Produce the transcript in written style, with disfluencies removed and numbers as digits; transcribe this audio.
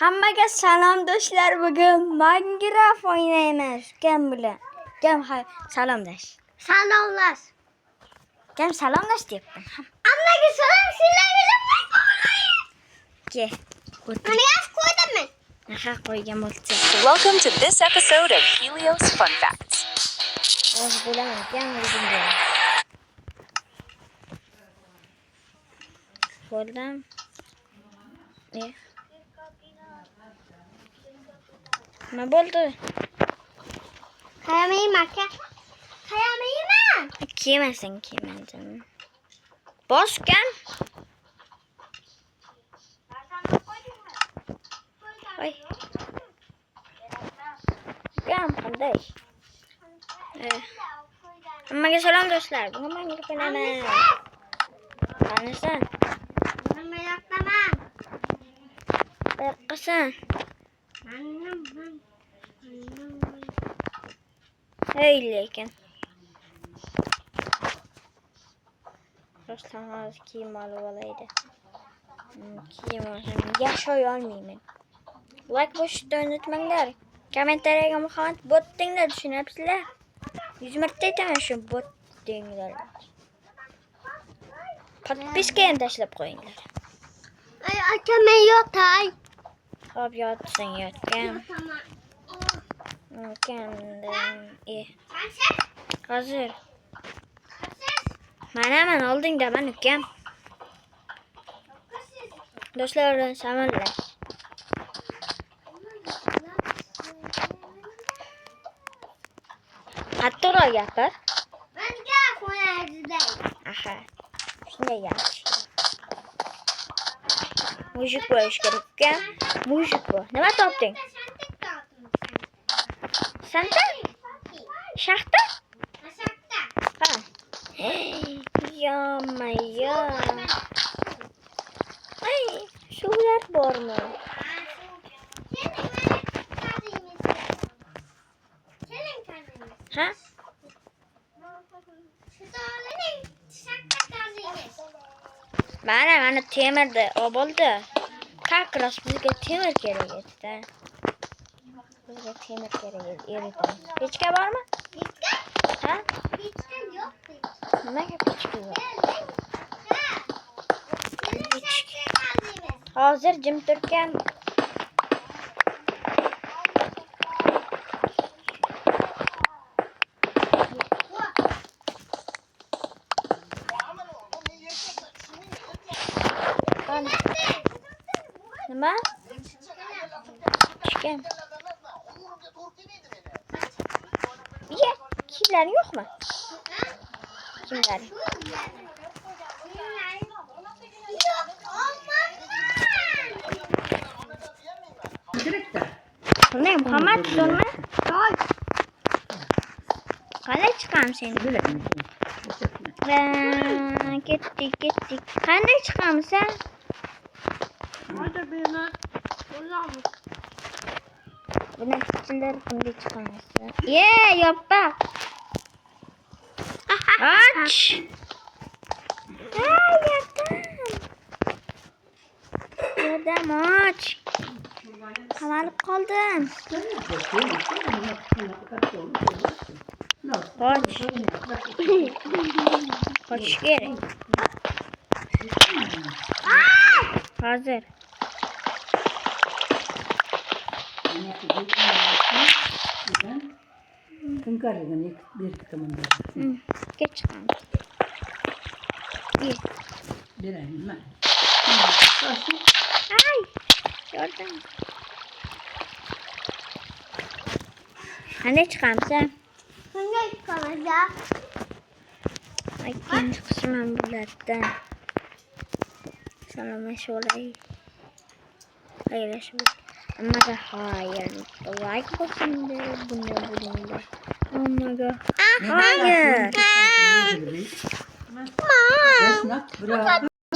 Hammaga salom do'stlar. Bugun Minecraft o'ynaymiz. Kim bilan? Kim salomlash. Salomlash. Kim salomlash deyapman. Hammaga salom sizlarga Ke. Mana yaz qo'ydim men. Aha, qo'ygan bo'lsa. Welcome to this episode of Helios Fun Facts. O'z bilaman, kim o'zingga. Qo'ldan. Ne bo'ldi? Qayamayman aka. Qayamayman. Kiymasin, kiymaysan. Bosgan. Ay. Gam qanday? Hammaga salom do'stlar. Bugun men qilaman. Qanasan? Nima yoqdaman? Qo'rqasan. Manam. Hey lekin. Rostdan hozir kiyim olib olaydi. Kiyim olsam yashay olmayman. Like bosishni unutmanglar. Kommentariyaga Muhammad bot denglar, tushunyapsizlar? 100 marta aytaman shu bot denglar. Podpiska ham tashlab qo'yinglar. Ay aka men yotay. Xo'p, yotsang yotgan. Hozir. Mana oldingda men ukam. Do'stlar bilan samarlash. Qattiqroq gapir. Menga qo'yadiday. Aha. Shunday yaxshi. Mujik bo'lish kerak ukam. Mujik bu. Nima topding? Santa? Shaxta? Ha. Yomma. Ay, suvlar bormi? Ha? Mana temirdi, o bo'ldi. Как раз bizga temir kerak edi. Bizga temir kerak edi, eritamiz. Pechka bormi? Pechka? Ha? Pechka yo'q. Nimaga pechka yo'q? Hozir jim turgan. Nima? Chiqam. Ye, kimlar yo'qmi? Kimlar? Qanday Muhammad turma? Qanday chiqamiz endi? Ketdik. Qanday chiqamiz sen? Hozir buni qo'yamiz. Buni ichinglar qanday chiqamiz? Ye, yoppa. Aç. Ay, yordam aç. Qamalib qoldim. Qoch. Qochish kerak. Hozir. Geç chiqamiz. Ay, yordam. Qanday chiqamiz? Qanday chiqamiz ya? Ikkinchi qisman bulardan. Salomlashib olay. Xayrlashib. Hammaga xayr. Like bosingda, buni bo'lingda. Hammaga xayr. Ma.